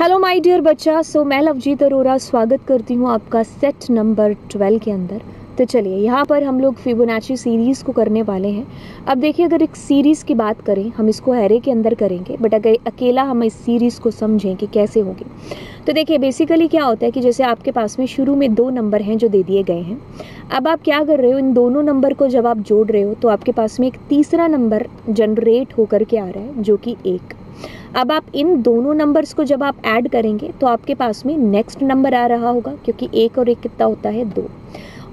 Hello my dear बच्चा। सो मैं लवजीत अरोरा स्वागत करती हूँ आपका सेट नंबर 12 के अंदर। तो चलिए यहाँ पर हम लोग फिबोनाची सीरीज़ को करने वाले हैं। अब देखिए, अगर एक सीरीज़ की बात करें, हम इसको एरे के अंदर करेंगे, बट अगर अकेला हम इस सीरीज़ को समझें कि कैसे होगी, तो देखिए बेसिकली क्या होता है कि जैसे आपके पास में शुरू में 2 नंबर हैं जो दे दिए गए हैं। अब आप क्या कर रहे हो, इन दोनों नंबर को जब आप जोड़ रहे हो तो आपके पास में एक तीसरा नंबर जनरेट होकर के आ रहा है जो कि 1। अब आप इन दोनों नंबर्स को जब आप ऐड करेंगे तो आपके पास में नेक्स्ट नंबर आ रहा होगा, क्योंकि 1 और 1 कितना होता है 2,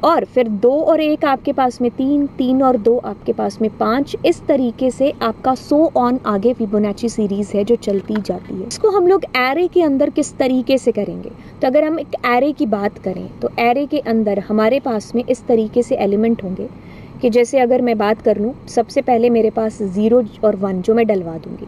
और फिर 2 और 1 आपके पास में 3, 3 और 2 आपके पास में 5। इस तरीके से आपका सो ऑन आगे फिबोनाची सीरीज है जो चलती जाती है। इसको हम लोग एरे के अंदर किस तरीके से करेंगे, तो अगर हम एक एरे की बात करें तो एरे के अंदर हमारे पास में इस तरीके से एलिमेंट होंगे कि जैसे अगर मैं बात कर लूँ, सबसे पहले मेरे पास 0 और 1 जो मैं डलवा दूंगी।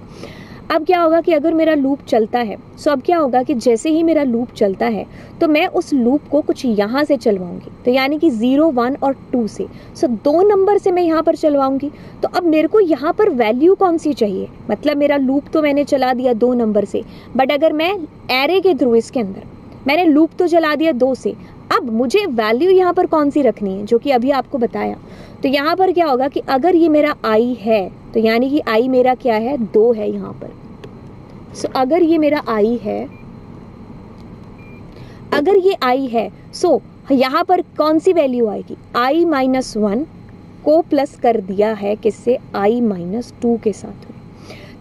अब क्या होगा कि अगर मेरा लूप चलता है, सो अब क्या होगा कि जैसे ही मेरा लूप चलता है तो मैं उस लूप को कुछ यहाँ से चलवाऊंगी, तो यानी कि 0, 1 और 2 से। सो 2 नंबर से मैं यहाँ पर चलवाऊंगी। तो अब मेरे को यहाँ पर वैल्यू कौन सी चाहिए, मतलब मेरा लूप तो मैंने चला दिया 2 नंबर से, बट अगर मैं एरे के थ्रू इसके अंदर मैंने लूप तो चला दिया 2 से, अब मुझे वैल्यू यहाँ पर कौन सी रखनी है, जो कि अभी आपको बताया। तो यहाँ पर क्या होगा कि अगर ये मेरा आई है तो यानी कि आई मेरा क्या है, 2 है यहाँ पर। सो अगर ये मेरा आई है, अगर ये आई है, सो यहाँ पर कौन सी वैल्यू आएगी, i - 1 को प्लस कर दिया है किससे, i - 2 के साथ में।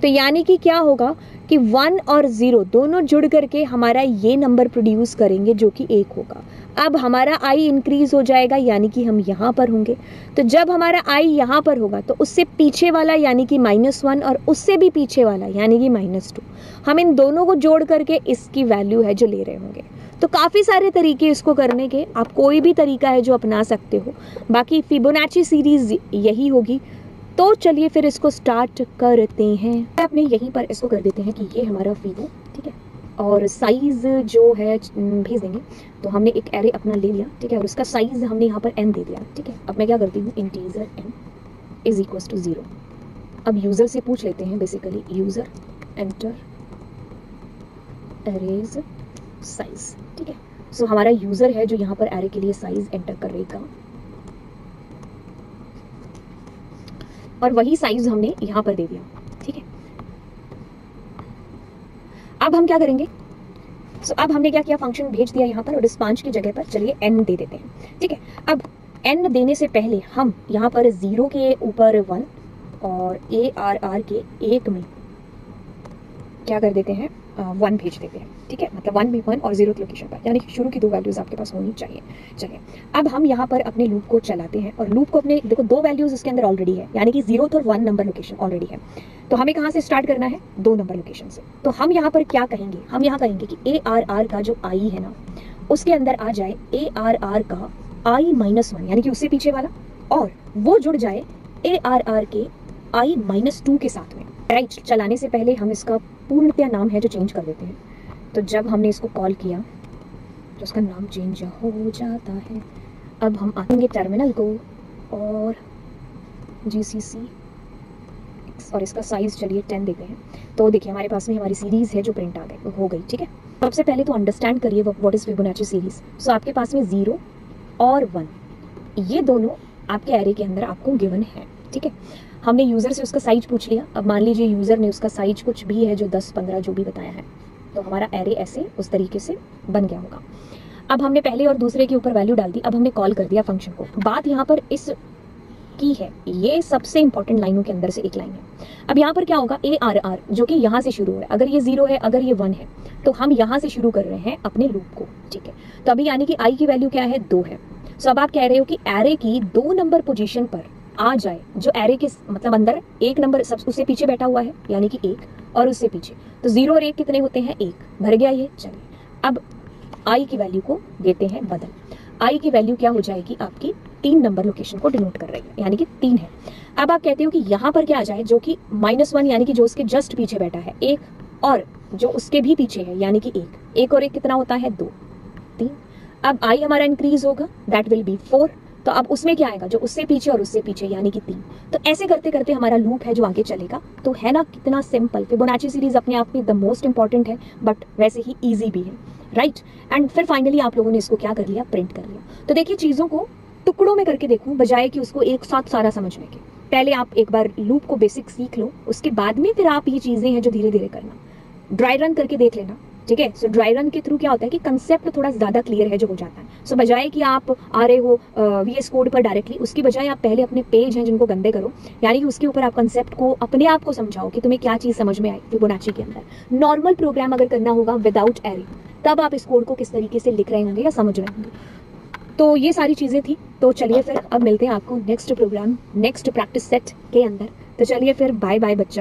तो यानी कि क्या होगा कि 1 और 0 दोनों जुड़ करके हमारा ये नंबर प्रोड्यूस करेंगे जो कि 1 होगा। अब हमारा i इंक्रीज हो जाएगा, यानी कि हम यहाँ पर होंगे। तो जब हमारा i यहाँ पर होगा तो उससे पीछे वाला यानी कि -1 और उससे भी पीछे वाला यानी कि -2, हम इन दोनों को जोड़ करके इसकी वैल्यू है जो ले रहे होंगे। तो काफ़ी सारे तरीके इसको करने के, आप कोई भी तरीका है जो अपना सकते हो। बाकी फिबोनाची सीरीज यही होगी। तो चलिए फिर इसको स्टार्ट करते हैं। अपने यहीं पर इसको कर देते हैं कि ये हमारा फिबो, ठीक है, और साइज जो है भेज देंगे। तो हमने एक एरे अपना ले लिया, ठीक है, और उसका साइज हमने यहाँ पर n दे दिया, ठीक है। अब मैं क्या करती हूँ, इंटीजर n = 0। अब यूजर से पूछ लेते हैं, basically user enter arrays size, ठीक है। सो हमारा यूजर है जो यहाँ पर एरे के लिए साइज एंटर करेगा, और वही साइज हमने यहाँ पर दे दिया, ठीक है। अब हम क्या करेंगे, सो अब हमने क्या किया, फंक्शन भेज दिया यहाँ पर, और इस 5 की जगह पर चलिए n दे देते हैं, ठीक है। अब n देने से पहले हम यहाँ पर 0 के ऊपर 1 और ARR के 1 में क्या कर देते हैं, 1 भेज देते हैं, ठीक है। मतलब 1 में 1 और 0 लोकेशन पर, यानी कि शुरू की 2 वैल्यूज आपके पास होनी चाहिए। चलिए अब हम यहाँ पर अपने लूप को चलाते हैं, और लूप को अपने देखो 2 वैल्यूज इसके अंदर ऑलरेडी है, यानी कि 0 और 1 नंबर लोकेशन ऑलरेडी है। तो हमें कहाँ से स्टार्ट करना है, 2 नंबर लोकेशन से। तो हम यहाँ पर क्या कहेंगे, हम यहाँ कहेंगे कि ARR का जो i है ना, उसके अंदर आ जाए ARR का i - 1 यानी कि उससे पीछे वाला, और वो जुड़ जाए ARR के i - 2 के साथ में, राइट। चलाने से पहले हम इसका पूर्णतया नाम है जो चेंज कर देते हैं। तो जब हमने इसको कॉल किया तो उसका नाम चेंज हो जाता है। अब हम आएंगे टर्मिनल को और GCC, और इसका साइज चलिए 10 देते हैं। तो देखिए हमारे पास में हमारी सीरीज है जो प्रिंट हो गई, ठीक है। सबसे पहले तो अंडरस्टैंड करिए व्हाट इज फिबोनाची सीरीज। सो आपके पास में 0 और 1 ये दोनों आपके एरे के अंदर आपको गिवन है, ठीक है। हमने यूज़र से उसका साइज पूछ लिया। अब मान लीजिए यूज़र ने उसका साइज कुछ भी है जो 10, 15 जो भी बताया है, तो हमारा एरे ऐसे उस तरीके से बन गया होगा। अब हमने पहले और दूसरे के ऊपर वैल्यू डाल दी, अब हमने कॉल कर दिया फंक्शन को। बात यहाँ पर इस की है, ये सबसे इंपॉर्टेंट लाइनों के अंदर से एक लाइन है। अब यहाँ पर क्या होगा, ARR जो कि यहाँ से शुरू हो रहा है, अगर ये 0 है, अगर ये 1 है, तो हम यहाँ से शुरू कर रहे हैं अपने लूप को, ठीक है। तो अभी यानी कि i की वैल्यू क्या है, 2 है। सो अब आप कह रहे हो कि एरे की 2 नंबर पोजीशन पर आ जाए, जो एरे के मतलब अंदर 1 नंबर सब उससे पीछे बैठा हुआ है, यानी कि 1 और उससे पीछे, तो 0 और 1 कितने होते हैं, 1। भर गया ये। चलिए अब i की वैल्यू को देते हैं बदल। i की वैल्यू क्या हो जाएगी, आपकी 3 नंबर लोकेशन को डिनोट कर रही है, यानी कि 3 है। अब आप कहते हो कि यहाँ पर क्या आ जाए, जो कि -1 यानी कि जो उसके जस्ट पीछे बैठा है 1, और जो उसके भी पीछे है यानी कि 1 और 1 कितना होता है, 2, 3। अब i हमारा इंक्रीज होगा, दैट विल बी 4। तो अब उसमें क्या आएगा, जो उससे पीछे और उससे पीछे, यानी कि 3। तो ऐसे करते करते हमारा लूप है जो आगे चलेगा। तो है ना कितना सिंपल। फिबोनाची सीरीज अपने आप में द मोस्ट इंपॉर्टेंट है, बट वैसे ही ईजी भी है, राइट। एंड फिर फाइनली आप लोगों ने इसको क्या कर लिया, प्रिंट कर लिया। तो देखिए चीज़ों को टुकड़ों में करके देखो, बजाय कि उसको एक साथ सारा समझने के। पहले आप एक बार लूप को बेसिक सीख लो, उसके बाद में फिर आप ये चीज़ें हैं जो धीरे धीरे करना। ड्राई रन करके देख लेना, ठीक है। सो ड्राई रन के थ्रू क्या होता है कि कंसेप्ट थोड़ा ज्यादा क्लियर है जो हो जाता है। सो बजाय कि आप आ रहे हो VS कोड पर डायरेक्टली, उसकी बजाय आप पहले अपने पेज हैं जिनको गंदे करो, यानी कि उसके ऊपर आप कंसेप्ट को अपने आप को समझाओ कि तुम्हें क्या चीज समझ में आई फिबोनाची के अंदर। नॉर्मल प्रोग्राम अगर करना होगा विदाउट एरे, तब आप इस कोड को किस तरीके से लिख रहे होंगे या समझ रहे होंगे। तो ये सारी चीजें थी। तो चलिए फिर अब मिलते हैं आपको next program, next practice set के अंदर। तो चलिए फिर बाय बाय बच्चा।